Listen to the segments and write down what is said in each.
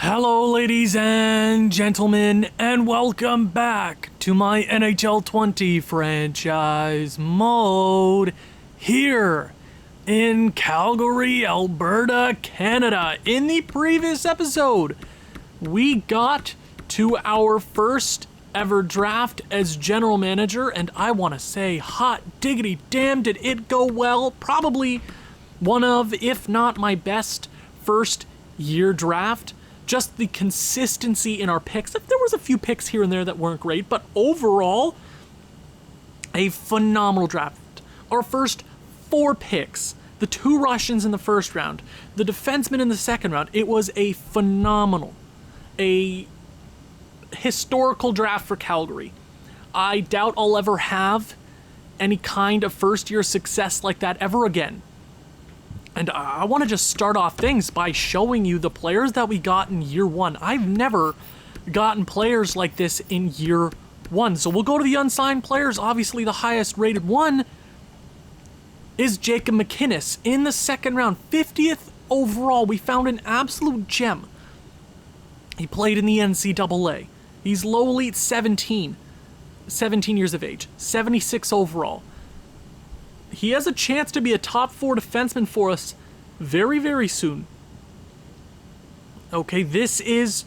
Hello, ladies and gentlemen, and welcome back to my NHL 20 franchise mode here in Calgary, Alberta, Canada. In the previous episode, we got to our first ever draft as general manager, and I want to say, hot diggity damn, did it go well. Probably one of, if not my best first year draft. Just the consistency in our picks. There was a few picks here and there that weren't great, but overall, a phenomenal draft. Our first 4 picks, the 2 Russians in the first round, the defenseman in the second round, it was a phenomenal, a historical draft for Calgary. I doubt I'll ever have any kind of first-year success like that ever again. And I want to just start off things by showing you the players that we got in year 1. I've never gotten players like this in year 1. So we'll go to the unsigned players. Obviously, the highest rated one is Jacob Mcinnis in the second round. 50th overall. We found an absolute gem. He played in the NCAA. He's low elite 17 years of age. 76 overall. He has a chance to be a top 4 defenseman for us very, very soon. Okay, this is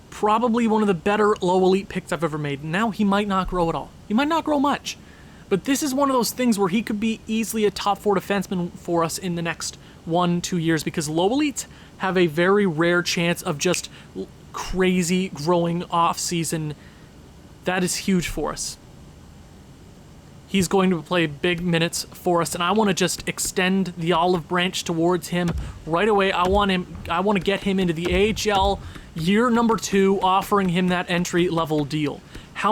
probably one of the better low elite picks I've ever made. Now, he might not grow at all. He might not grow much. But this is one of those things where he could be easily a top 4 defenseman for us in the next 1-2 years, because low elites have a very rare chance of just crazy growing off season. That is huge for us. He's going to play big minutes for us, and I want to just extend the olive branch towards him right away. I want to get him into the AHL year number 2, offering him that entry-level deal. How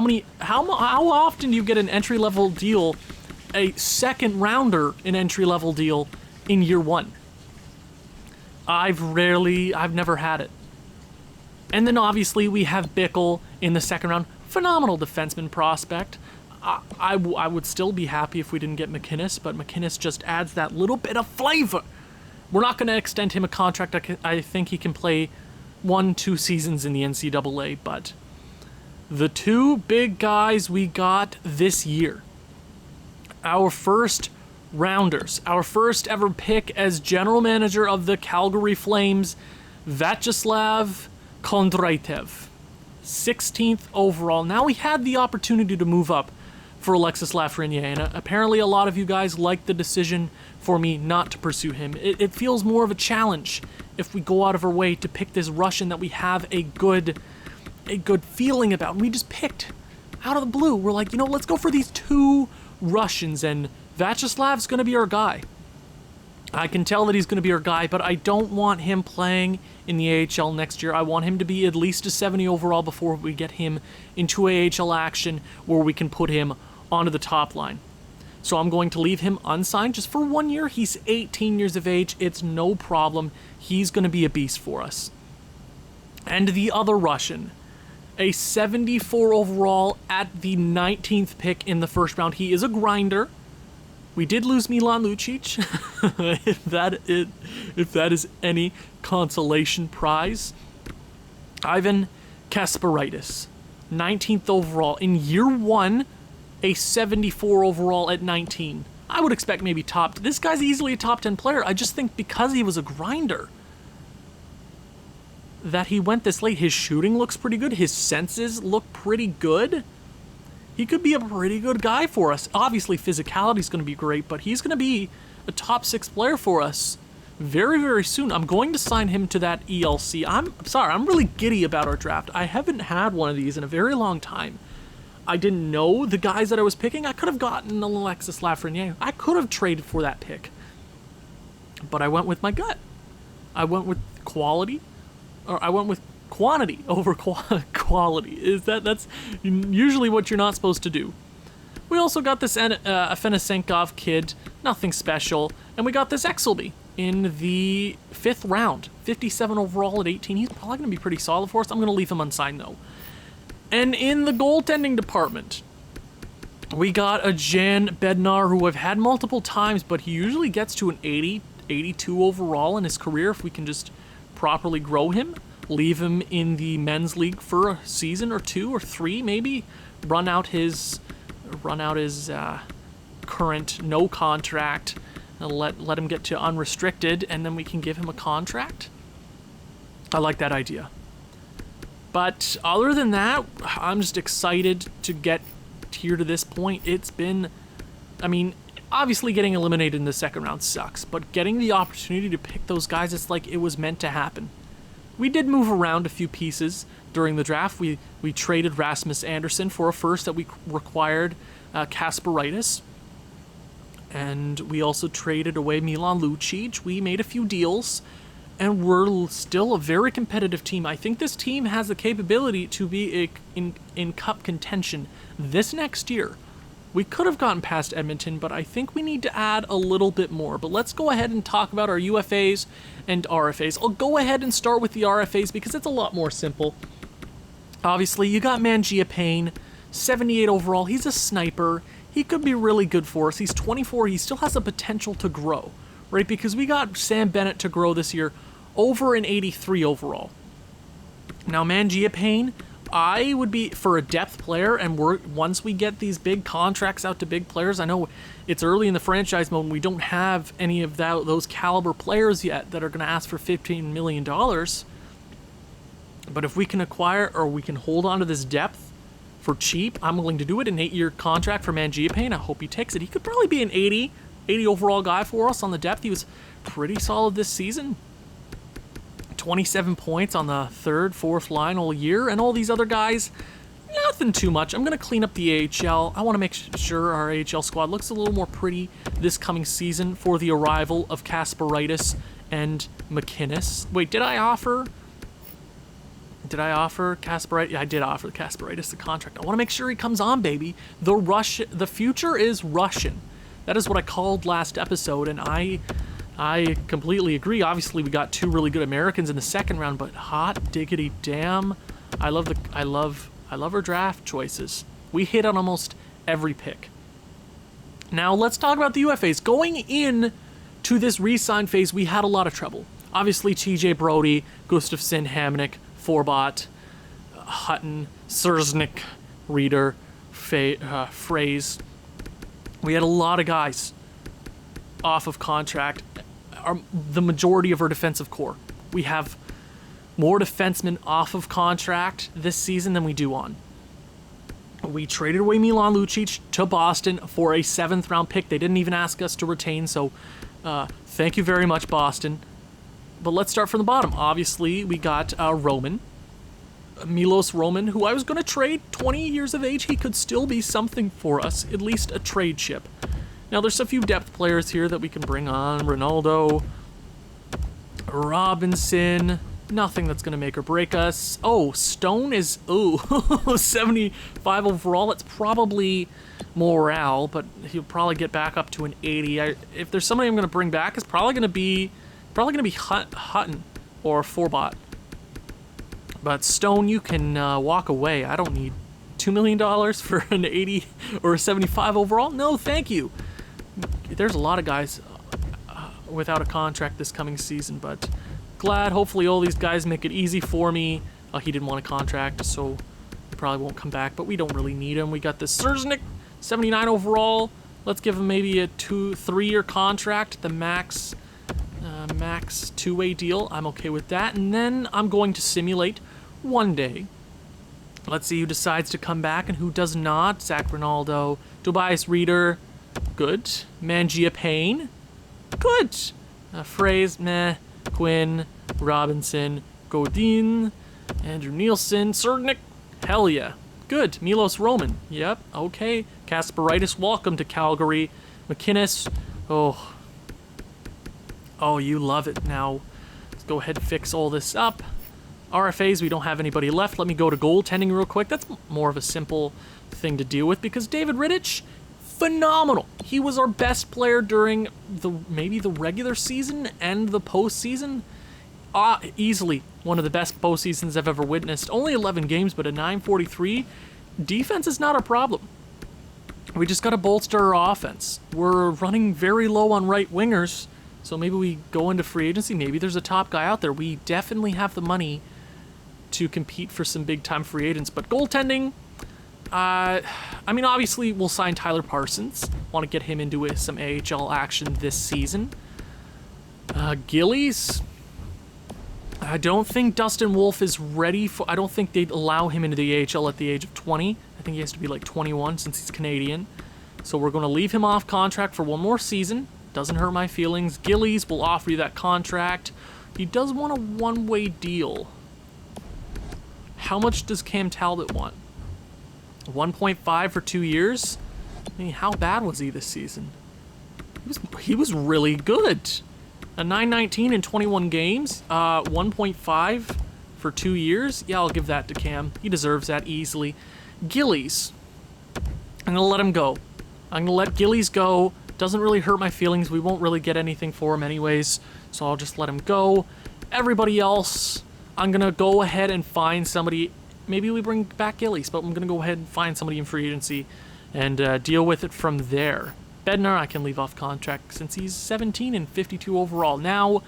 often do you get an entry-level deal, a second rounder, an entry-level deal in year 1? I've never had it. And then obviously we have Bickle in the second round. Phenomenal defenseman prospect. I would still be happy if we didn't get Mcinnis, but Mcinnis just adds that little bit of flavor. We're not going to extend him a contract. I think he can play 1-2 seasons in the NCAA, but the 2 big guys we got this year, our first rounders, our first ever pick as general manager of the Calgary Flames, Vyacheslav Kondratev, 16th overall. Now, we had the opportunity to move up for Alexis Lafreniere, and apparently a lot of you guys liked the decision for me not to pursue him. It feels more of a challenge if we go out of our way to pick this Russian that we have a good feeling about. And we just picked out of the blue. We're like, let's go for these 2 Russians, and Vyacheslav's going to be our guy. I can tell that he's going to be our guy, but I don't want him playing in the AHL next year. I want him to be at least a 70 overall before we get him into AHL action where we can put him onto the top line. So I'm going to leave him unsigned just for 1 year. He's 18 years of age. It's no problem. He's going to be a beast for us. And the other Russian, a 74 overall at the 19th pick in the first round. He is a grinder. We did lose Milan Lucic, if that is any consolation prize. Ivan Kasparaitis, 19th overall. In year 1, a 74 overall at 19. I would expect maybe top. This guy's easily a top 10 player. I just think because he was a grinder that he went this late. His shooting looks pretty good. His senses look pretty good. He could be a pretty good guy for us. Obviously, physicality is going to be great, but he's going to be a top 6 player for us very, very soon. I'm going to sign him to that ELC. I'm sorry, I'm really giddy about our draft. I haven't had one of these in a very long time. I didn't know the guys that I was picking. I could have gotten Alexis Lafreniere. I could have traded for that pick. But I went with my gut. I went with quality, or I went with quantity over quality. That's usually what you're not supposed to do. We also got this Afanasenkov kid, nothing special, and we got this Exelby in the 5th round, 57 overall at 18. He's probably going to be pretty solid for us. I'm going to leave him unsigned though. And in the goaltending department, we got a Jan Bednar who I've had multiple times, but he usually gets to an 80, 82 overall in his career if we can just properly grow him. leave him in the men's league for a season or 2 or 3 maybe, run out his current no contract, and let him get to unrestricted, and then we can give him a contract. I like that idea. But other than that, I'm just excited to get here to this point. It's been, I mean, obviously getting eliminated in the second round sucks, but getting the opportunity to pick those guys, it's like it was meant to happen. We did move around a few pieces during the draft. We traded Rasmus Andersson for a first that we required Kasperitis. And we also traded away Milan Lucic. We made a few deals, and we're still a very competitive team. I think this team has the capability to be in cup contention this next year. We could have gotten past Edmonton, but I think we need to add a little bit more. But let's go ahead and talk about our UFAs and RFAs. I'll go ahead and start with the RFAs because it's a lot more simple. Obviously, you got Mangiapane, 78 overall. He's a sniper. He could be really good for us. He's 24. He still has the potential to grow, right? Because we got Sam Bennett to grow this year over an 83 overall. Now, Mangiapane, I would be for a depth player, and once we get these big contracts out to big players, I know it's early in the franchise mode and we don't have any of those caliber players yet that are going to ask for $15 million. But if we can acquire or we can hold on to this depth for cheap, I'm willing to do it. An 8-year contract for Mangiapane, I hope he takes it. He could probably be an 80 overall guy for us on the depth. He was pretty solid this season. 27 points on the third, fourth line all year, and all these other guys, nothing too much. I'm going to clean up the AHL. I want to make sure our AHL squad looks a little more pretty this coming season for the arrival of Kasperitis and Mcinnis. Wait, did I offer Kasperitis? Yeah, I did offer Kasperitis the contract. I want to make sure he comes on, baby. The future is Russian. That is what I called last episode, and I completely agree. Obviously, we got 2 really good Americans in the second round, but hot diggity damn, I love our draft choices. We hit on almost every pick. Now let's talk about the UFAs. Going in to this re-sign phase, we had a lot of trouble. Obviously, TJ Brodie, Gustafsson, Hamnick, Forbot, Hutton, Serznik, Reeder, Phrase. We had a lot of guys off of contract. The majority of our defensive core. We have more defensemen off of contract this season than we do on. We traded away Milan Lucic to Boston for a 7th round pick. They didn't even ask us to retain, so thank you very much, Boston. But let's start from the bottom. Obviously, we got Roman. Milos Roman, who I was going to trade, 20 years of age. He could still be something for us, at least a trade chip. Now, there's a few depth players here that we can bring on. Ronaldo, Robinson, nothing that's going to make or break us. Oh, Stone is, 75 overall. That's probably morale, but he'll probably get back up to an 80. If there's somebody I'm going to bring back, it's probably going to be Hutton or Forbot. But Stone, you can walk away. I don't need $2 million for an 80 or a 75 overall. No, thank you. There's a lot of guys without a contract this coming season, but glad hopefully all these guys make it easy for me. He didn't want a contract, so he probably won't come back, but we don't really need him. We got this Serznik, 79 overall. Let's give him maybe a 3-year contract, the max 2-way deal. I'm okay with that. And then I'm going to simulate one day. Let's see who decides to come back and who does not. Zach Ronaldo, Tobias Reeder, good. Mangiapane, good. Phrase, meh. Quinn, Robinson, Godin, Andrew Nielsen, Serdnik, hell yeah. Good. Milos Roman, yep, okay. Kasperitis, welcome to Calgary. Mcinnis, oh, you love it. Now, let's go ahead and fix all this up. RFAs, we don't have anybody left. Let me go to goaltending real quick. That's more of a simple thing to deal with because David Rittich, phenomenal. He was our best player during maybe the regular season and the postseason. Easily one of the best postseasons I've ever witnessed. Only 11 games, but a 943. Defense is not a problem. We just got to bolster our offense. We're running very low on right wingers, so maybe we go into free agency. Maybe there's a top guy out there. We definitely have the money to compete for some big-time free agents. But goaltending, I mean, obviously, we'll sign Tyler Parsons. Want to get him into some AHL action this season. Gillies, I don't think Dustin Wolf is ready for... I don't think they'd allow him into the AHL at the age of 20. I think he has to be like 21 since he's Canadian. So we're going to leave him off contract for one more season. Doesn't hurt my feelings. Gillies will offer you that contract. He does want a one-way deal. How much does Cam Talbot want? 1.5 for 2 years? I mean, how bad was he this season? He was really good. A 919 in 21 games, 1.5 for 2 years. Yeah, I'll give that to Cam. He deserves that easily. Gillies. I'm going to let him go. I'm going to let Gillies go. Doesn't really hurt my feelings. We won't really get anything for him anyways, so I'll just let him go. Everybody else, I'm going to go ahead and find somebody. Maybe we bring back Gillies, but I'm going to go ahead and find somebody in free agency and deal with it from there. Bednar, I can leave off contract since he's 17 and 52 overall. Now,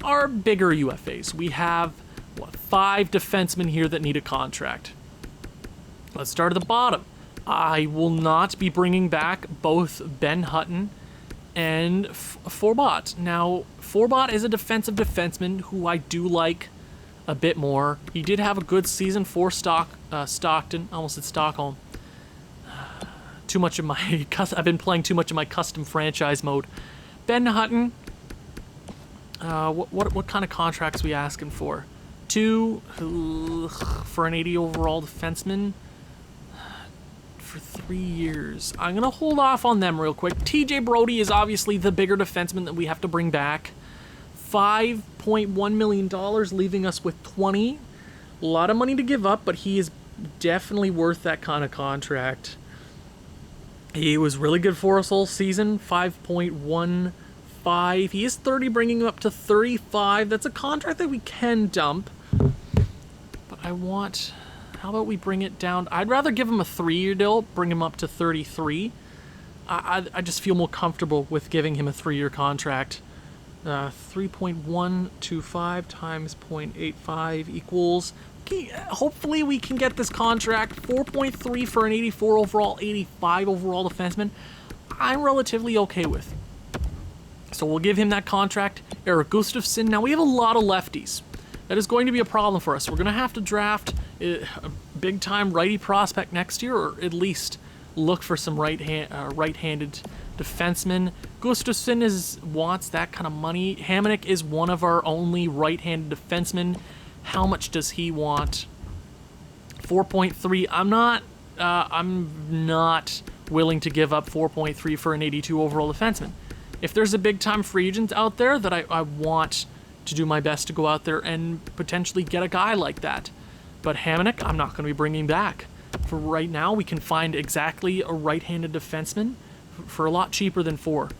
our bigger UFAs. We have, 5 defensemen here that need a contract. Let's start at the bottom. I will not be bringing back both Ben Hutton and Forbot. Now, Forbot is a defensive defenseman who I do like a bit more. He did have a good season for Stockton. I almost said Stockholm. Too much of my... I've been playing too much of my custom franchise mode. Ben Hutton. What kind of contracts we asking for? 2 for an 80 overall defenseman for 3 years. I'm gonna hold off on them real quick. TJ Brodie is obviously the bigger defenseman that we have to bring back. $5.1 million, leaving us with 20. A lot of money to give up, but he is definitely worth that kind of contract. He was really good for us all season, 5.15. He is 30, bringing him up to 35. That's a contract that we can dump. But I want... How about we bring it down? I'd rather give him a 3-year deal, bring him up to 33. I just feel more comfortable with giving him a 3-year contract. 3.125 times 0.85 equals... Hopefully we can get this contract. 4.3 for an 84 overall, 85 overall defenseman. I'm relatively okay with. So we'll give him that contract. Eric Gustafsson. Now we have a lot of lefties. That is going to be a problem for us. We're going to have to draft a big-time righty prospect next year, or at least look for some right-handed defensemen. Gustafsson wants that kind of money. Hamonic is one of our only right-handed defensemen. How much does he want? 4.3. I'm not willing to give up 4.3 for an 82 overall defenseman. If there's a big-time free agent out there that I want to do my best to go out there and potentially get a guy like that. But Hamonic, I'm not going to be bringing back. For right now, we can find exactly a right-handed defenseman for a lot cheaper than 4.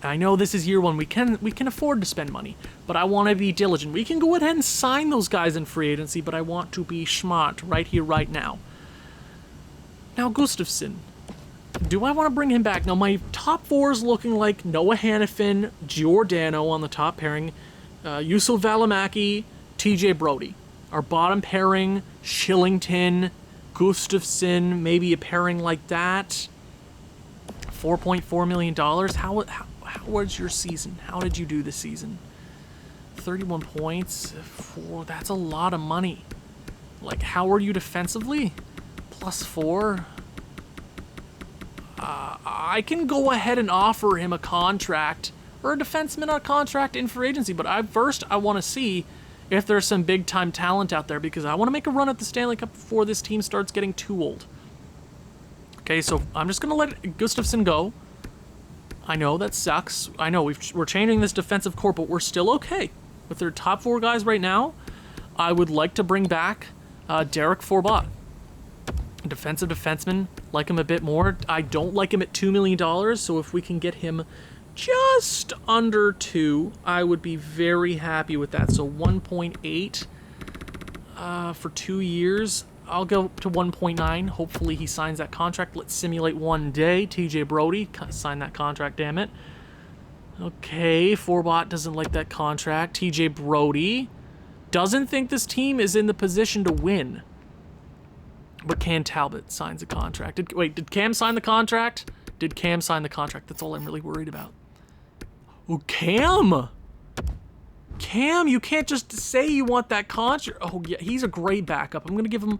I know this is year 1. We can afford to spend money, but I want to be diligent. We can go ahead and sign those guys in free agency, but I want to be smart right here, right now. Now, Gustafsson. Do I want to bring him back? Now, my top 4 is looking like Noah Hannafin, Giordano on the top pairing, Juuso Välimäki, TJ Brodie. Our bottom pairing, Shillington, Gustafsson, maybe a pairing like that. $4.4 million. How was your season? How did you do this season? 31 points. That's a lot of money. Like, how are you defensively? +4. I can go ahead and offer him a contract, or a defenseman a contract in free agency, but first I want to see if there's some big-time talent out there, because I want to make a run at the Stanley Cup before this team starts getting too old. Okay, so I'm just going to let Gustafsson go. I know that sucks. I know we're changing this defensive core, but we're still okay with their top 4 guys right now. I would like to bring back Derek Forbot. Defensive defenseman, like him a bit more. I don't like him at $2 million, so if we can get him just under 2, I would be very happy with that. So 1.8 for 2 years. I'll go up to 1.9. Hopefully he signs that contract. Let's simulate one day. TJ Brodie, sign that contract, damn it. Okay, Forbot doesn't like that contract. TJ Brodie. doesn't think this team is in the position to win. But Cam Talbot signs a contract. Did Cam sign the contract? Did Cam sign the contract? That's all I'm really worried about. Oh, Cam! Cam, you can't just say you want that contract. Oh, yeah, he's a great backup. I'm going to give him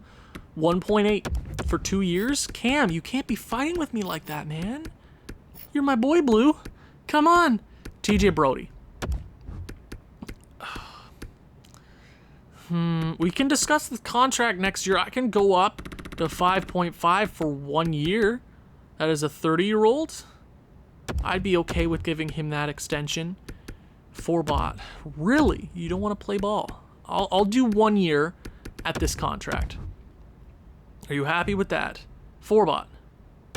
1.8 for 2 years. Cam, you can't be fighting with me like that, man. You're my boy, Blue. Come on. TJ Brodie. We can discuss the contract next year. I can go up to 5.5 for 1 year. That is a 30-year-old. I'd be okay with giving him that extension. Forbot. Really? You don't want to play ball? I'll do 1 year at this contract. Are you happy with that? Forbot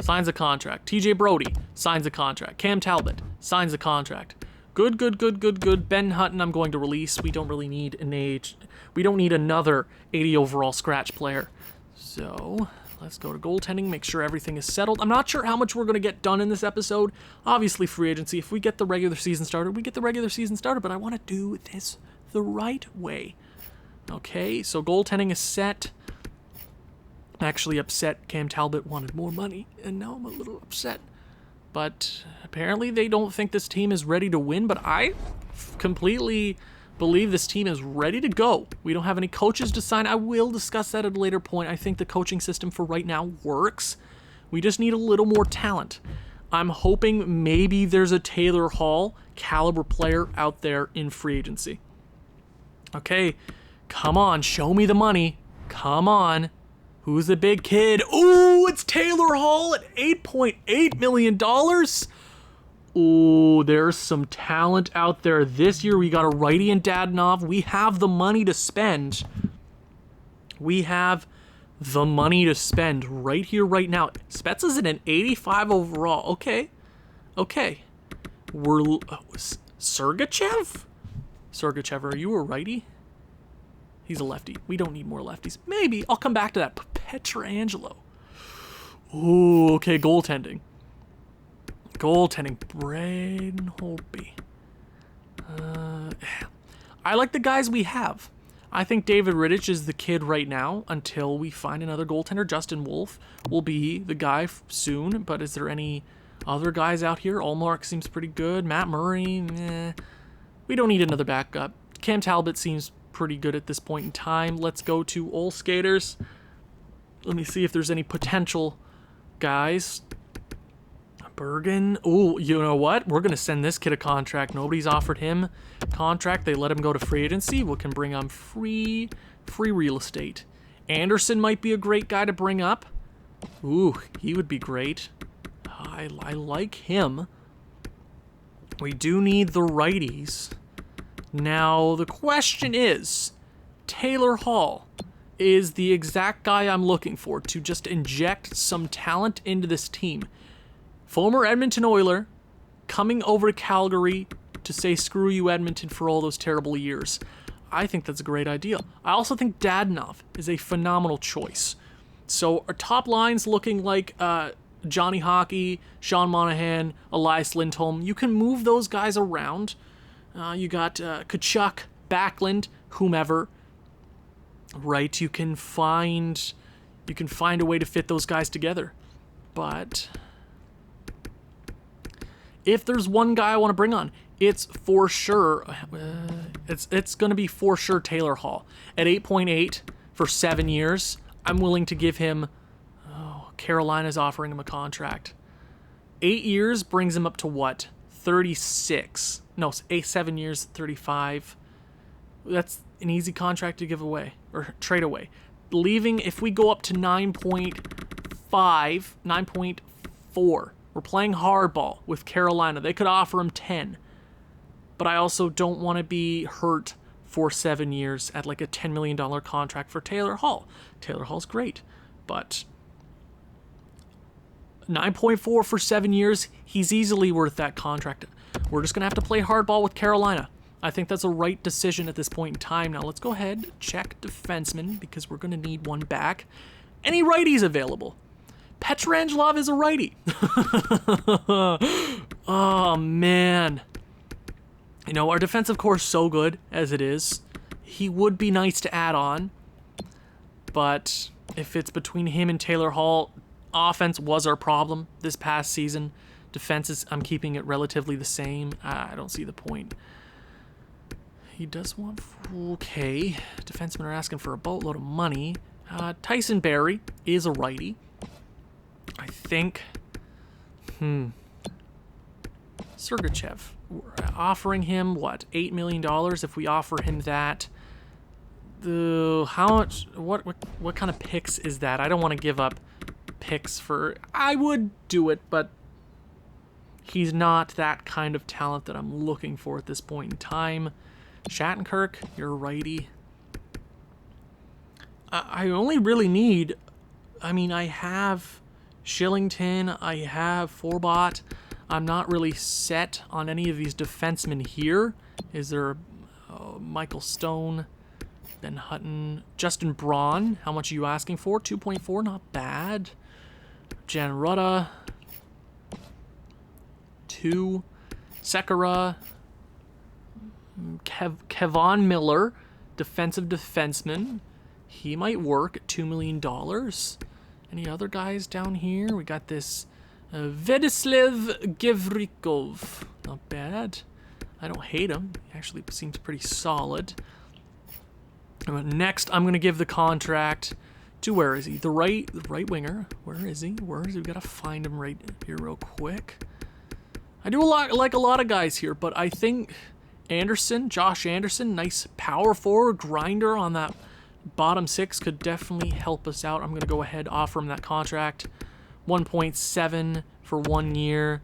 signs a contract. TJ Brodie signs a contract. Cam Talbot signs a contract. Good. Ben Hutton, I'm going to release. We don't really need we don't need another 80 overall scratch player. So let's go to goaltending, make sure everything is settled. I'm not sure how much we're going to get done in this episode. Obviously, free agency. If we get the regular season started, we get the regular season started, but I want to do this the right way. Okay, so goaltending is set. I'm actually upset Cam Talbot wanted more money, and now I'm a little upset. But apparently they don't think this team is ready to win, but I completely believe this team is ready to go. We don't have any coaches to sign. I will discuss that at a later point. I think the coaching system for right now works. We just need a little more talent. I'm hoping maybe there's a Taylor Hall caliber player out there in free agency. Okay, come on, show me the money. Come on. Who's the big kid? Ooh, it's Taylor Hall at $8.8 million. Ooh, there's some talent out there. This year we got a righty in Dadonov. We have the money to spend. We have the money to spend right here, right now. Spets is at an 85 overall. Okay. We're... Sergachev? Sergachev, are you a righty? He's a lefty. We don't need more lefties. Maybe. I'll come back to that. Pietrangelo. Ooh, okay, goaltending. Braden Holtby. I like the guys we have. I think David Rittich is the kid right now until we find another goaltender. Justin Wolfe will be the guy soon, but is there any other guys out here? Allmark seems pretty good. Matt Murray, we don't need another backup. Cam Talbot seems pretty good at this point in time. Let's go to all skaters. Let me see if there's any potential guys. Bergen. Oh, you know what? We're going to send this kid a contract. Nobody's offered him a contract. They let him go to free agency. We can bring him free real estate. Anderson might be a great guy to bring up. Ooh, he would be great. I like him. We do need the righties. Now, the question is, Taylor Hall is the exact guy I'm looking for to just inject some talent into this team. Former Edmonton Oiler coming over to Calgary to say screw you Edmonton for all those terrible years. I think that's a great idea. I also think Dadonov is a phenomenal choice. So our top line's looking like Johnny Hockey, Sean Monahan, Elias Lindholm. You can move those guys around. You got Kachuk, Backlund, whomever. Right, you can find a way to fit those guys together. But if there's one guy I want to bring on, it's for sure it's going to be for sure Taylor Hall. At 8.8 for 7 years, I'm willing to give him Carolina's offering him a contract. 8 years brings him up to what? 36. No, 7 years, 35. That's an easy contract to give away or trade away. Leaving, if we go up to 9.5, 9.4, we're playing hardball with Carolina. They could offer him 10. But I also don't want to be hurt for 7 years at like a $10 million contract for Taylor Hall. Taylor Hall's great, but 9.4 for 7 years, he's easily worth that contract. We're just going to have to play hardball with Carolina. I think that's a right decision at this point in time. Now let's go ahead, check defenseman, because we're going to need one back. Any righties available? Pietrangelo is a righty. Oh, man. You know, our defensive core is so good as it is. he would be nice to add on. But if it's between him and Taylor Hall, offense was our problem this past season. Defense I'm keeping it relatively the same. I don't see the point. He does want... Okay. Defensemen are asking for a boatload of money. Tyson Berry is a righty. I think... Sergachev. We're offering him, what, $8 million? If we offer him that... how much... What kind of picks is that? I don't want to give up picks for... I would do it, but... He's not that kind of talent that I'm looking for at this point in time. Shattenkirk, you're a righty. I only really need... I mean, I have Shillington, I have Forbot. I'm not really set on any of these defensemen here. Is there Michael Stone, Ben Hutton, Justin Braun? How much are you asking for? 2.4, not bad. Jan Rutta, 2. Sekera, Kevon Miller, defensive defenseman. He might work at $2 million. Any other guys down here? We got this Vedislav Gevrikov. Not bad. I don't hate him. He actually seems pretty solid. Next, I'm going to give the contract to, where is he? The right winger. Where is he? We got to find him right here real quick. I do like a lot of guys here, but I think Anderson, Josh Anderson, nice power forward grinder on that bottom 6 could definitely help us out. I'm going to go ahead, offer him that contract. 1.7 for 1 year.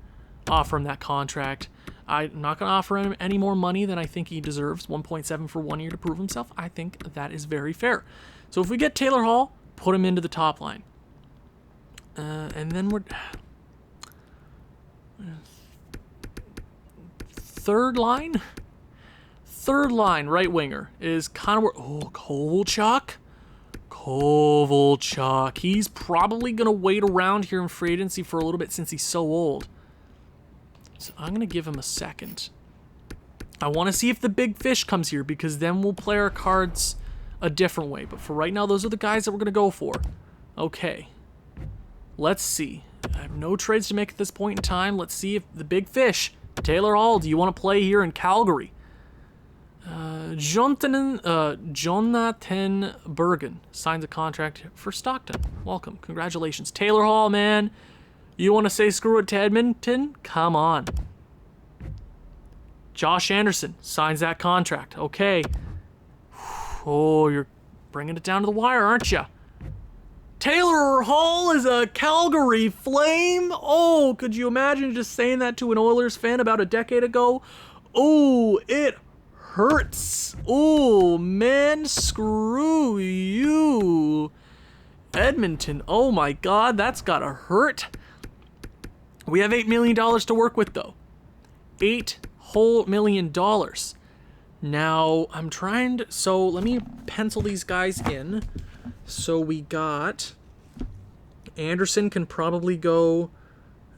Offer him that contract. I'm not going to offer him any more money than I think he deserves. 1.7 for 1 year to prove himself. I think that is very fair. So if we get Taylor Hall, put him into the top line. And then we're... Third line, right winger is kind of where... Oh, Kovalchuk. He's probably going to wait around here in free agency for a little bit since he's so old. So I'm going to give him a second. I want to see if the big fish comes here, because then we'll play our cards a different way. But for right now, those are the guys that we're going to go for. Okay. Let's see. I have no trades to make at this point in time. Let's see if the big fish... Taylor Hall, do you want to play here in Calgary? Jonathan Bergen signs a contract for Stockton. Welcome. Congratulations. Taylor Hall, man. You want to say screw it to Edmonton? Come on. Josh Anderson signs that contract. Okay. Oh, you're bringing it down to the wire, aren't you? Taylor Hall is a Calgary Flame? Oh, could you imagine just saying that to an Oilers fan about a decade ago? Oh, it hurts. Oh, man, screw you. Edmonton, oh my God, that's gotta hurt. We have $8 million to work with, though. $8 whole million. Now, I'm trying to... So, let me pencil these guys in. So we got Anderson can probably go,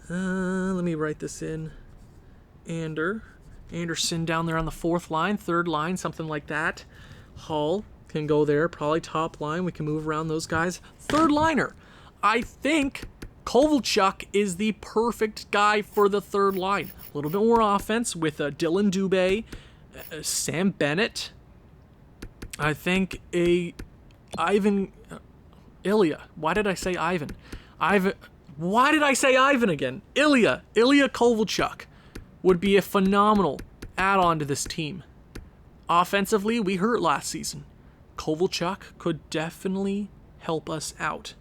let me write this in, Anderson down there on the 4th line, 3rd line, something like that. Hull can go there, probably top line. We can move around those guys. 3rd liner. I think Kovalchuk is the perfect guy for the 3rd line. A little bit more offense with Dylan Dubé, Sam Bennett. I think Ilya. Why did I say Ivan? Why did I say Ivan again? Ilya Kovalchuk would be a phenomenal add-on to this team. Offensively, we hurt last season. Kovalchuk could definitely help us out.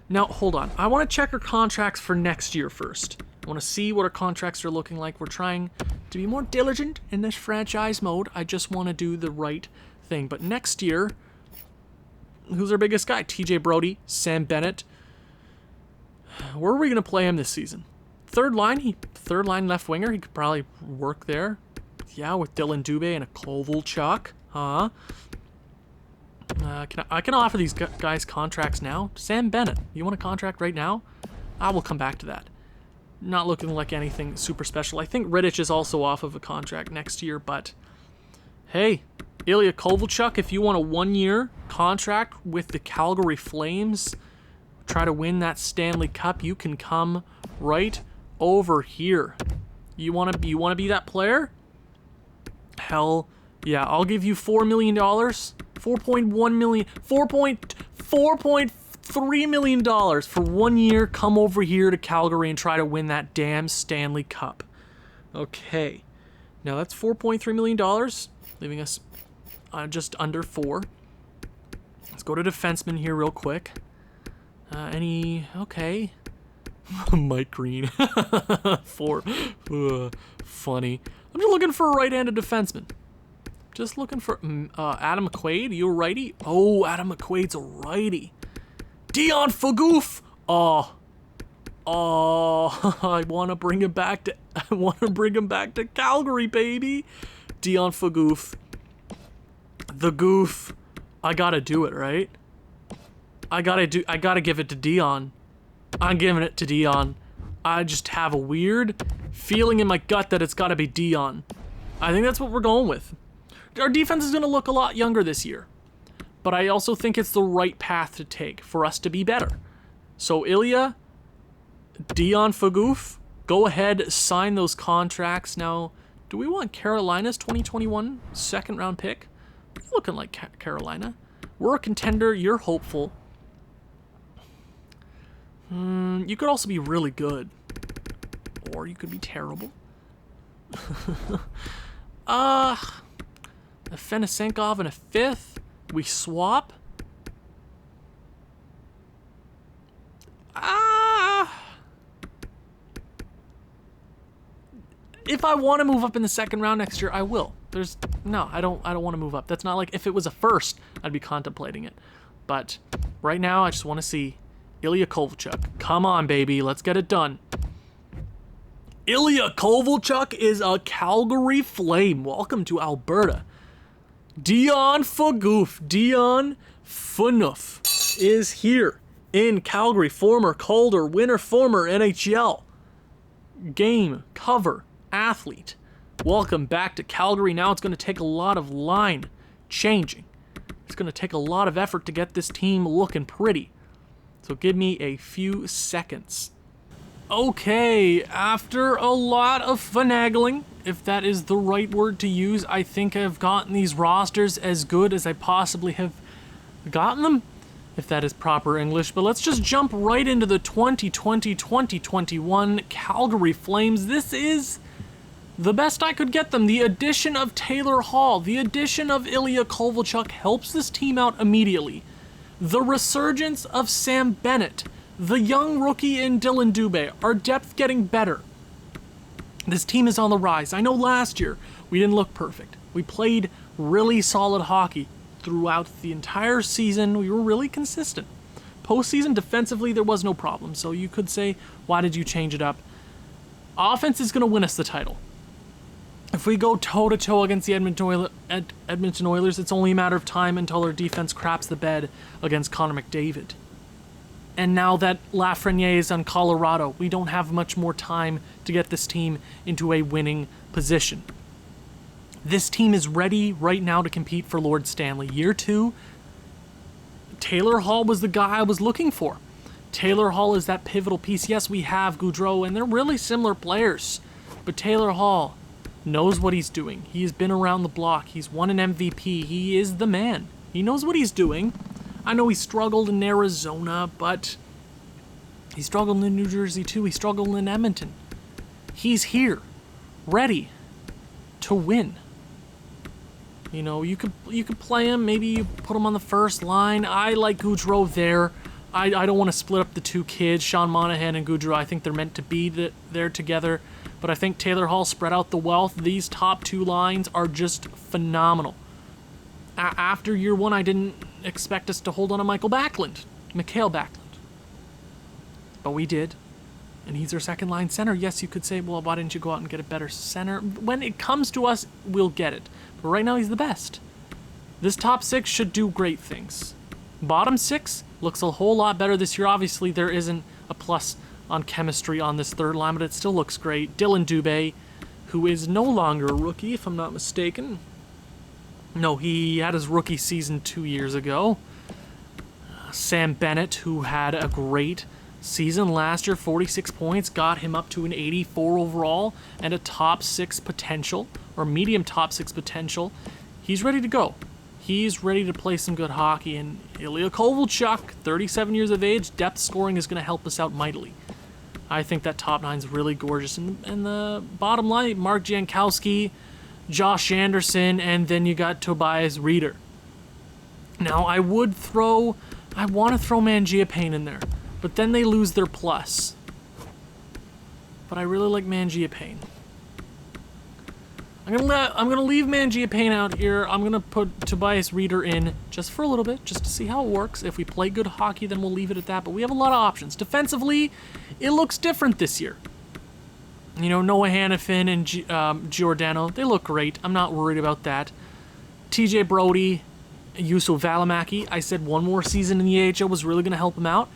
Now, hold on. I want to check our contracts for next year first. I want to see what our contracts are looking like. We're trying to be more diligent in this franchise mode. I just want to do the right thing. But next year, who's our biggest guy? TJ Brodie, Sam Bennett. Where are we going to play him this season? 3rd line left winger. He could probably work there. Yeah, with Dylan Dubé and a Kovalchuk. Huh? I can offer these guys contracts now. Sam Bennett, you want a contract right now? I will come back to that. Not looking like anything super special. I think Rittich is also off of a contract next year, but Hey, Ilya Kovalchuk, if you want a 1-year contract with the Calgary Flames, try to win that Stanley Cup, you can come right over here. You want to be that player? Hell yeah, I'll give you $4 million, $4.1 million, $4.3 million for 1 year. Come over here to Calgary and try to win that damn Stanley Cup. Okay, now that's $4.3 million, leaving us just under 4. Let's go to defenseman here real quick. Okay. Mike Green. 4. Funny. I'm just looking for a right-handed defenseman. Just looking for Adam McQuaid. You a righty? Oh, Adam McQuaid's a righty. Dion Phaneuf. Oh, I want to bring him back to. Calgary, baby. Dion Phaneuf. The goof. I gotta do it, right? I gotta give it to Dion. I'm giving it to Dion. I just have a weird feeling in my gut that it's gotta be Dion. I think that's what we're going with. Our defense is gonna look a lot younger this year, but I also think it's the right path to take for us to be better. So Ilya, Dion Phaneuf, go ahead, sign those contracts. Now, do we want Carolina's 2021 second-round pick? We're looking like Carolina. We're a contender. You're hopeful. You could also be really good. Or you could be terrible. A Fenisenkov and a 5th. We swap. If I want to move up in the second round next year, I will. I don't want to move up. That's not like if it was a first, I'd be contemplating it. But right now, I just want to see Ilya Kovalchuk. Come on, baby. Let's get it done. Ilya Kovalchuk is a Calgary Flame. Welcome to Alberta. Dion Phaneuf is here in Calgary. Former Calder winner, former NHL game cover athlete. Welcome back to Calgary. Now it's going to take a lot of line changing. It's going to take a lot of effort to get this team looking pretty. So give me a few seconds. Okay, after a lot of finagling, if that is the right word to use, I think I've gotten these rosters as good as I possibly have gotten them, if that is proper English. But let's just jump right into the 2020-2021 Calgary Flames. This is the best I could get them. The addition of Taylor Hall, the addition of Ilya Kovalchuk helps this team out immediately. The resurgence of Sam Bennett, the young rookie in Dylan Dubé, our depth getting better. This team is on the rise. I know last year we didn't look perfect. We played really solid hockey throughout the entire season. We were really consistent. Postseason defensively, there was no problem. So you could say, why did you change it up? Offense is going to win us the title. If we go toe-to-toe against the Edmonton Oilers, it's only a matter of time until our defense craps the bed against Connor McDavid. And now that Lafreniere is on Colorado, we don't have much more time to get this team into a winning position. This team is ready right now to compete for Lord Stanley. Year 2, Taylor Hall was the guy I was looking for. Taylor Hall is that pivotal piece. Yes, we have Gaudreau, and they're really similar players. But Taylor Hall knows what he's doing. He's been around the block. He's won an MVP. He is the man. He knows what he's doing. I know he struggled in Arizona, but he struggled in New Jersey too. He struggled in Edmonton. He's here, ready to win. You know, you could play him. Maybe you put him on the first line. I like Gaudreau there. I don't want to split up the two kids, Sean Monahan and Gaudreau. I think they're meant to be there together. But I think Taylor Hall spread out the wealth. These top two lines are just phenomenal. After year 1, I didn't expect us to hold on to Mikael Backlund. But we did. And he's our second line center. Yes, you could say, well, why didn't you go out and get a better center? When it comes to us, we'll get it. But right now, he's the best. This top 6 should do great things. Bottom 6 looks a whole lot better this year. Obviously, there isn't a plus on chemistry on this third line, but it still looks great. Dylan Dubé, who is no longer a rookie, if I'm not mistaken. No, he had his rookie season 2 years ago. Sam Bennett, who had a great season last year, 46 points, got him up to an 84 overall and a top 6 potential, or medium top 6 potential. He's ready to go. He's ready to play some good hockey. And Ilya Kovalchuk, 37 years of age, depth scoring is going to help us out mightily. I think that top 9's really gorgeous. And the bottom line, Mark Jankowski, Josh Anderson, and then you got Tobias Rieder. Now, I want to throw Mangiapane in there, but then they lose their plus. But I really like Mangiapane. I'm gonna leave Mangiapane out here. I'm gonna put Tobias Rieder in just for a little bit, just to see how it works. If we play good hockey, then we'll leave it at that. But we have a lot of options. Defensively, it looks different this year. You know, Noah Hannafin and Giordano, they look great. I'm not worried about that. TJ Brodie, Juuso Välimäki, I said one more season in the AHL was really going to help him out.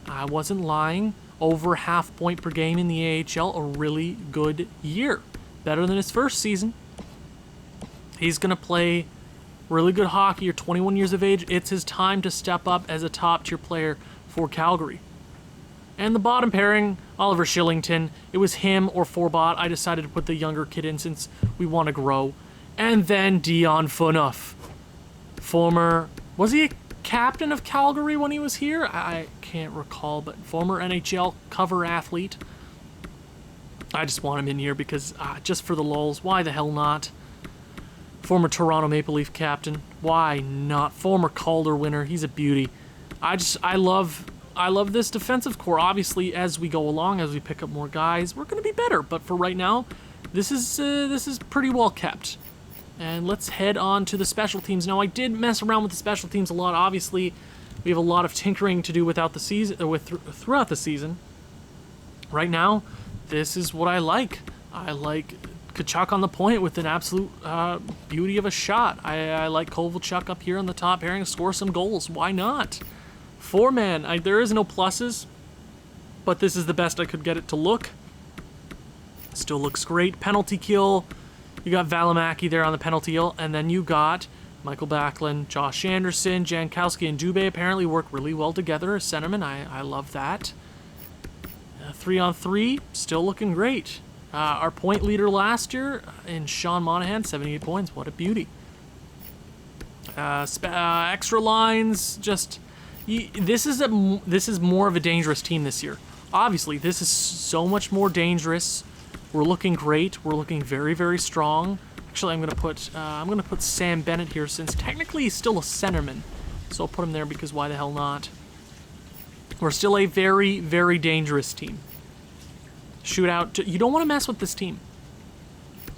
I wasn't lying. Over half point per game in the AHL, a really good year. Better than his first season. He's going to play really good hockey. You're 21 years of age. It's his time to step up as a top-tier player for Calgary. And the bottom pairing, Oliver Shillington. It was him or Forbot. I decided to put the younger kid in since we want to grow. And then Dion Phaneuf. Was he a captain of Calgary when he was here? I can't recall, but former NHL cover athlete. I just want him in here because, just for the lulz, why the hell not? Former Toronto Maple Leaf captain, why not? Former Calder winner, he's a beauty. I love this defensive core. Obviously, as we go along, as we pick up more guys, we're going to be better. But for right now, this is pretty well kept. And let's head on to the special teams. Now, I did mess around with the special teams a lot. Obviously, we have a lot of tinkering to do throughout the season. Right now, this is what I like. I like Tkachuk on the point with an absolute beauty of a shot. I like Kovalchuk up here on the top pairing to score some goals. Why not? 4-man. There is no pluses, but this is the best I could get it to look. Still looks great. Penalty kill. You got Välimäki there on the penalty kill, and then you got Michael Backlund, Josh Anderson, Jankowski, and Dubé apparently work really well together as centermen. I love that. 3-on-3, still looking great. Our point leader last year in Sean Monahan, 78 points. What a beauty. Extra lines, this is more of a dangerous team this year. Obviously, this is so much more dangerous. We're looking great. We're looking very, very strong. Actually, I'm gonna put Sam Bennett here since technically he's still a centerman. So I'll put him there because why the hell not? We're still a very, very dangerous team. Shootout. You don't want to mess with this team.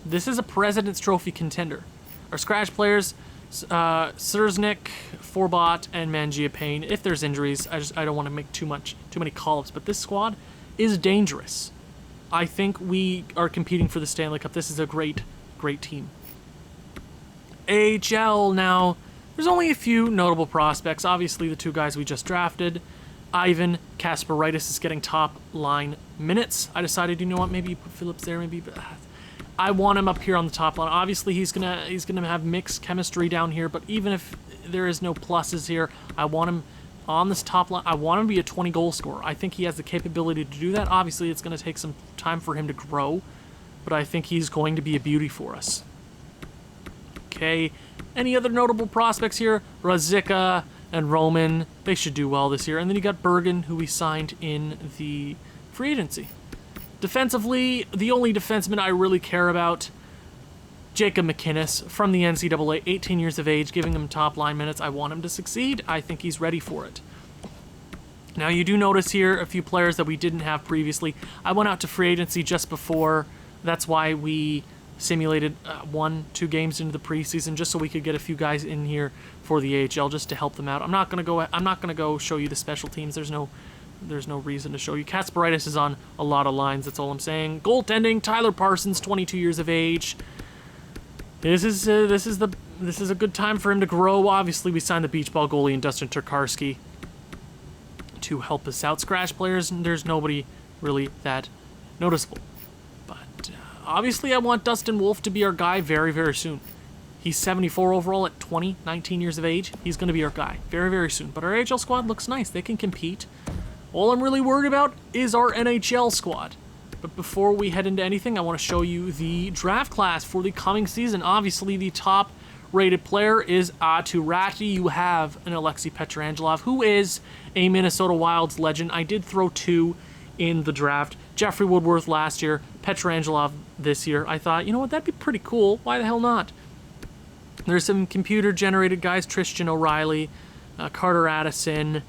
This is a President's Trophy contender. Our scratch players, Serznik, Forbot, and Mangiapane. If there's injuries, I don't want to make too many call-ups, but this squad is dangerous. I think we are competing for the Stanley Cup. This is a great, great team. AHL now. There's only a few notable prospects. Obviously, the two guys we just drafted. Ivan Kasparaitis is getting top line minutes. I decided, you know what, maybe put Phillips there, maybe. I want him up here on the top line. Obviously, he's gonna have mixed chemistry down here, but even if there is no pluses here, I want him on this top line. I want him to be a 20-goal scorer. I think he has the capability to do that. Obviously, it's going to take some time for him to grow, but I think he's going to be a beauty for us. Okay, any other notable prospects here? Ruzicka and Roman, they should do well this year. And then you got Bergen, who we signed in the free agency. Defensively, the only defenseman I really care about, Jacob Mcinnis from the NCAA, 18 years of age, giving him top line minutes. I want him to succeed. I think he's ready for it. Now, you do notice here a few players that we didn't have previously. I went out to free agency just before. That's why we simulated 1-2 games into the preseason, just so we could get a few guys in here for the AHL, just to help them out. I'm not gonna go show you the special teams. There's no reason to show you. Kasparaitis is on a lot of lines. That's all I'm saying. Goaltending, Tyler Parsons, 22 years of age. This is a good time for him to grow. Obviously, we signed the beach ball goalie and Dustin Tokarski to help us out. Scratch players, there's nobody really that noticeable. But obviously, I want Dustin Wolf to be our guy very, very soon. He's 74 overall at 19 years of age. He's going to be our guy very, very soon. But our AHL squad looks nice. They can compete. All I'm really worried about is our NHL squad. But before we head into anything, I want to show you the draft class for the coming season. Obviously, the top-rated player is Aatu Räty. You have an Alexei Pietrangelo, who is a Minnesota Wilds legend. I did throw 2 in the draft. Jeffrey Woodworth last year, Pietrangelo this year. I thought, you know what, that'd be pretty cool. Why the hell not? There's some computer-generated guys, Tristan O'Reilly, Carter Addison,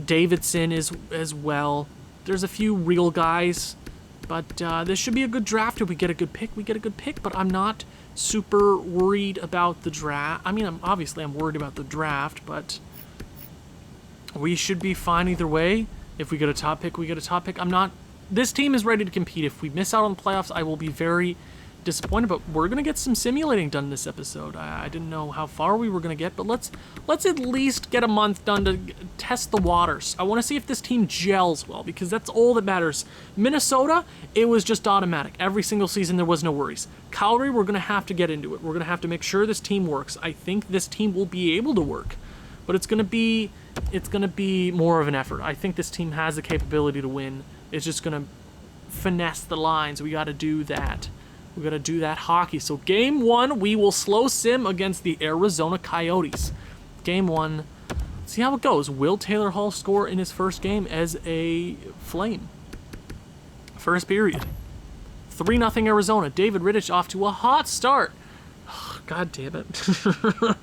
Davidson is as well. There's a few real guys. But this should be a good draft. If we get a good pick, we get a good pick. But I'm not super worried about the draft. I mean, I'm worried about the draft, but we should be fine either way. If we get a top pick, we get a top pick. This team is ready to compete. If we miss out on the playoffs, I will be very disappointed. But we're going to get some simulating done this episode. I didn't know how far we were going to get, but let's at least get a month done to test the waters. I want to see if this team gels well, because that's all that matters. Minnesota, it was just automatic. Every single season, there was no worries. Calgary, we're going to have to get into it. We're going to have to make sure this team works. I think this team will be able to work, but it's going to be more of an effort. I think this team has the capability to win. It's just going to finesse the lines. We got to do that. We got to do that hockey. So game 1, we will slow sim against the Arizona Coyotes. Game 1, see how it goes. Will Taylor Hall score in his first game as a Flame? First period. 3-0 Arizona. David Rittich off to a hot start. Oh, God damn it.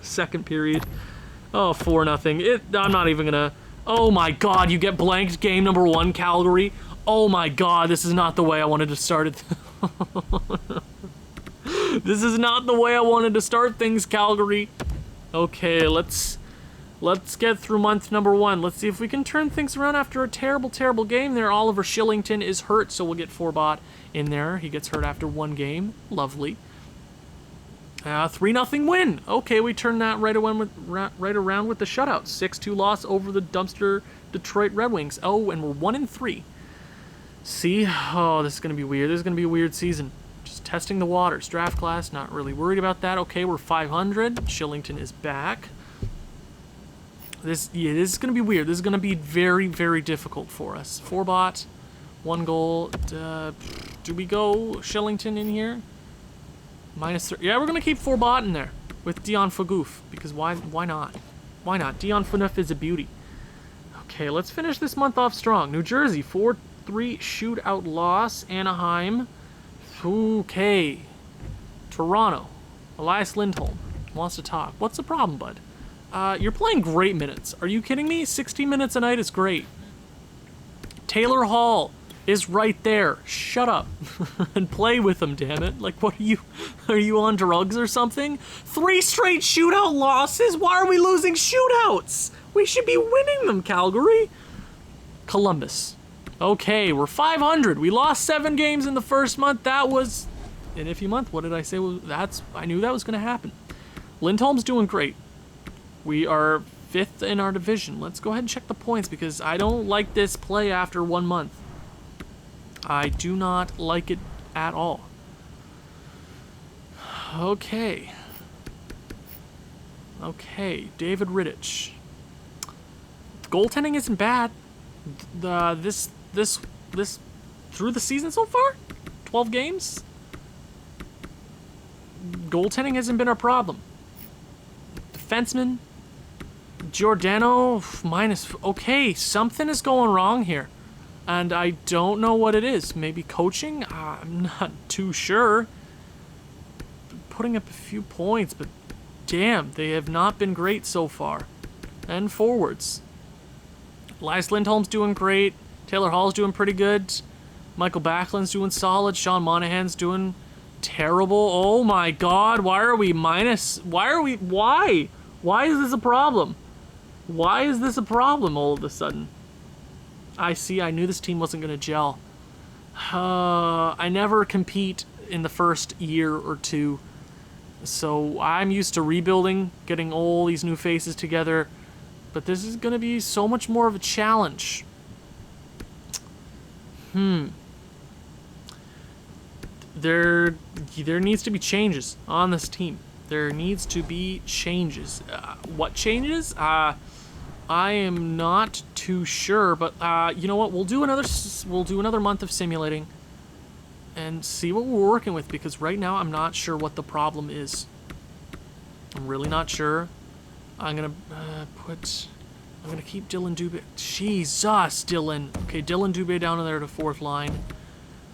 Second period. Oh, 4-0. I'm not even going to... Oh my God, you get blanked game number 1, Calgary. Oh my God, this is not the way I wanted to start it. This is not the way I wanted to start things, Calgary. Okay, let's get through month number 1. Let's see if we can turn things around after a terrible, terrible game there. Oliver Shillington is hurt, so we'll get Forbot in there. He gets hurt after 1 game. Lovely. 3-0 win. Okay, we turned that right around with the shutout. 6-2 loss over the dumpster Detroit Red Wings. Oh, and we're 1-3. See? Oh, this is going to be weird. This is going to be a weird season. Just testing the waters. Draft class, not really worried about that. Okay, we're 500. Shillington is back. This is going to be weird. This is going to be very, very difficult for us. Forbot, 1 goal. Do we go Shillington in here? -3. Yeah, we're going to keep Forbot in there with Dion Phaneuf, because why not? Why not? Dion Phaneuf is a beauty. Okay, let's finish this month off strong. New Jersey, 4-3 shootout loss. Anaheim. Okay. Toronto. Elias Lindholm wants to talk. What's the problem, bud? You're playing great minutes. Are you kidding me? 60 minutes a night is great. Taylor Hall is right there. Shut up and play with him, damn it. Like, what are you on drugs or something? 3 straight shootout losses? Why are we losing shootouts? We should be winning them, Calgary. Columbus. Okay, we're 500. We lost 7 games in the first month. That was an iffy month. What did I say? I knew that was going to happen. Lindholm's doing great. We are 5th in our division. Let's go ahead and check the points, because I don't like this play after 1 month. I do not like it at all. Okay. Okay, David Rittich. Goaltending isn't bad. This through the season so far, 12 games. Goaltending hasn't been our problem. Defenseman, Giordano, minus. Okay, something is going wrong here, and I don't know what it is. Maybe coaching? I'm not too sure. Putting up a few points, but damn, they have not been great so far. And forwards. Elias Lindholm's doing great. Taylor Hall's doing pretty good. Michael Backlund's doing solid. Sean Monahan's doing terrible. Oh my God, why are we minus? Why? Why is this a problem? Why is this a problem all of a sudden? I knew this team wasn't going to gel. I never compete in the first year or 2. So I'm used to rebuilding, getting all these new faces together. But this is going to be so much more of a challenge. There needs to be changes on this team. There needs to be changes. What changes? I am not too sure, but you know what? We'll do another month of simulating and see what we're working with, because right now I'm not sure what the problem is. I'm really not sure. I'm gonna keep Dylan Dubé. Jesus, Dylan. Okay, Dylan Dubé down there to fourth line.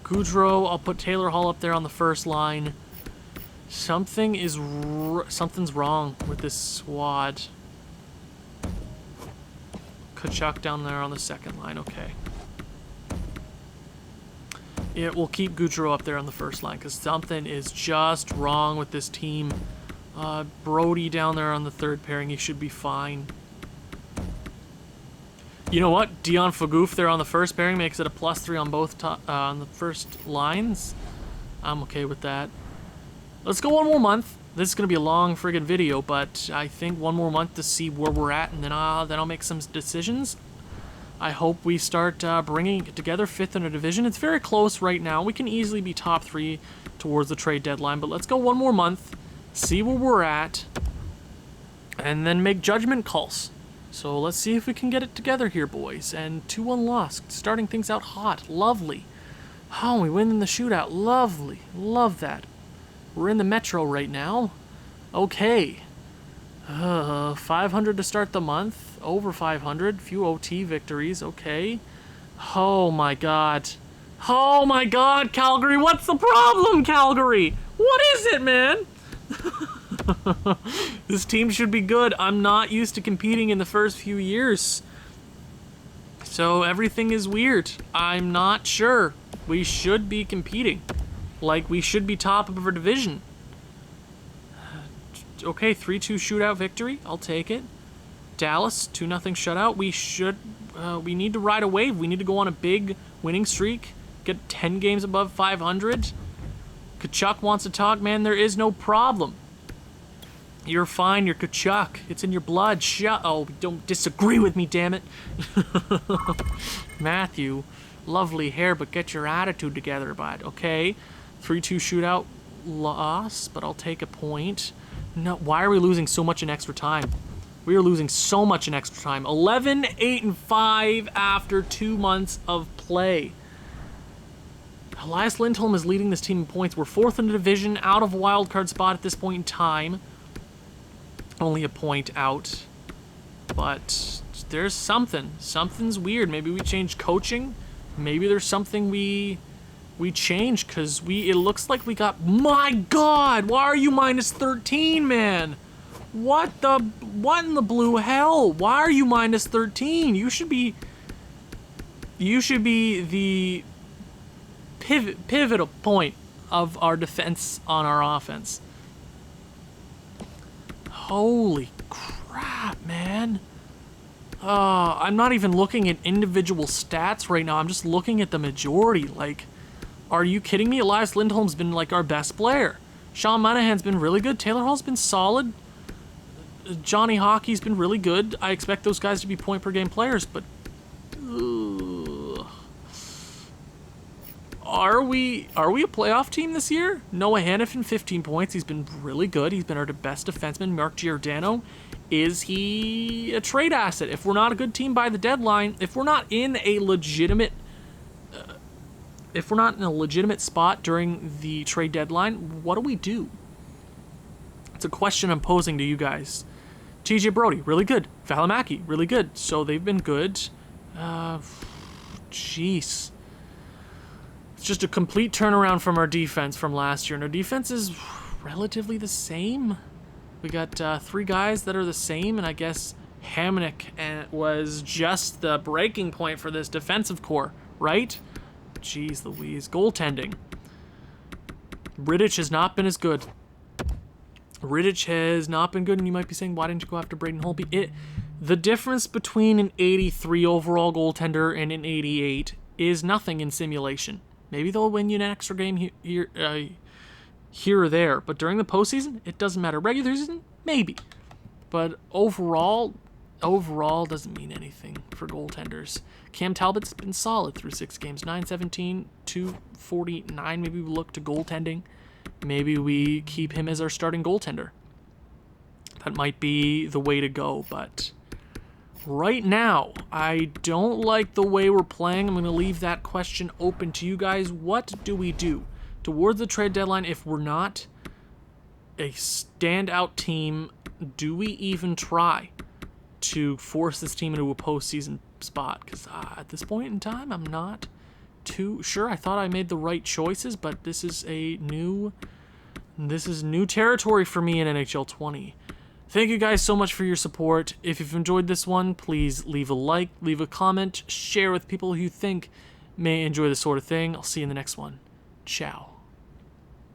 Goudreau, I'll put Taylor Hall up there on the first line. Something's wrong with this squad. Tkachuk down there on the second line, okay. Yeah, we'll keep Goudreau up there on the first line, because something is just wrong with this team. Brodie down there on the third pairing, he should be fine. You know what? Dion Phaneuf there on the first pairing makes it a +3 on both on the first lines. I'm okay with that. Let's go one more month. This is going to be a long friggin' video, but I think one more month to see where we're at, and then I'll make some decisions. I hope we start bringing it together, 5th in a division. It's very close right now. We can easily be top 3 towards the trade deadline, but let's go one more month, see where we're at, and then make judgment calls. So let's see if we can get it together here, boys. And 2-1 loss, starting things out hot. Lovely. Oh, we win in the shootout. Lovely. Love that. We're in the Metro right now. Okay. 500 to start the month. Over 500. Few OT victories. Okay. Oh, my God. Oh, my God, Calgary. What's the problem, Calgary? What is it, man? This team should be good. I'm not used to competing in the first few years, so everything is weird. I'm not sure. We should be competing. Like, we should be top of our division. Okay, 3-2 shootout victory. I'll take it. Dallas, 2-0 shutout. We need to ride a wave. We need to go on a big winning streak. Get 10 games above 500. Tkachuk wants to talk, man. There is no problem. You're fine. You're Tkachuk. It's in your blood. Oh, don't disagree with me, damn it. Matthew, lovely hair, but get your attitude together, bud. Okay, 3-2 shootout loss, but I'll take a point. No, why are we losing so much in extra time? We are losing so much in extra time. 11-8-5 after 2 months of play. Elias Lindholm is leading this team in points. We're 4th in the division, out of a wild card spot at this point in time. Only a point out. But there's something. Something's weird. Maybe we changed coaching. Maybe there's something we changed, because it looks like we got... My God! Why are you -13, man? What in the blue hell? Why are you -13? You should be the pivotal point of our defense on our offense. Holy crap, man. I'm not even looking at individual stats right now. I'm just looking at the majority. Like, are you kidding me? Elias Lindholm's been, like, our best player. Sean Monahan's been really good. Taylor Hall's been solid. Johnny Hockey's been really good. I expect those guys to be point-per-game players, but... Are we a playoff team this year? Noah Hannafin, 15 points. He's been really good. He's been our best defenseman. Mark Giordano, is he a trade asset? If we're not a good team by the deadline, if we're not in a legitimate spot during the trade deadline, what do we do? It's a question I'm posing to you guys. TJ Brodie, really good. Valimaki, really good. So they've been good. Jeez. It's just a complete turnaround from our defense from last year. And our defense is relatively the same. We got 3 guys that are the same, and I guess Hamonic was just the breaking point for this defensive core, right? Jeez Louise. Goaltending. Rittich has not been as good. Rittich has not been good, and you might be saying, why didn't you go after Braden Holtby? The difference between an 83 overall goaltender and an 88 is nothing in simulation. Maybe they'll win you an extra game here or there, but during the postseason, it doesn't matter. Regular season, maybe. But overall doesn't mean anything for goaltenders. Cam Talbot's been solid through 6 games. 917, 249. Maybe we look to goaltending. Maybe we keep him as our starting goaltender. that might be the way to go. But right now, I don't like the way we're playing. I'm going to leave that question open to you guys. What do we do towards the trade deadline if we're not a standout team? Do we even try to force this team into a postseason spot? Because at this point in time, I'm not too sure. I thought I made the right choices, but this is new territory for me in NHL 20. Thank you guys so much for your support. If you've enjoyed this one, please leave a like, leave a comment, share with people who you think may enjoy this sort of thing. I'll see you in the next one. Ciao.